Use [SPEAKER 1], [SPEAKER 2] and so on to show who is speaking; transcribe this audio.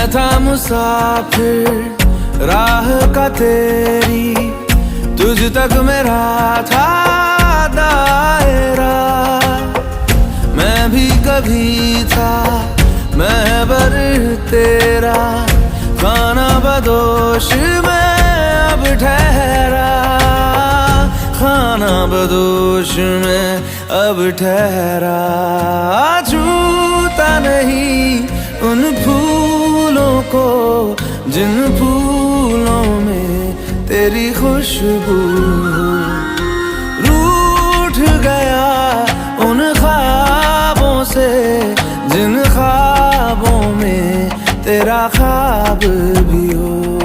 [SPEAKER 1] मैं था मुसाफिर राह का तेरी, तुझ तक मेरा था दायरा। मैं भी कभी था महबर तेरा, खाना बदोश में अब ठहरा, खाना बदोश में अब ठहरा। छूता नहीं उन फूलों को जिन फूलों में तेरी खुशबू, रूठ गया उन ख्वाबों से जिन ख्वाबों में तेरा ख्वाब भी हो।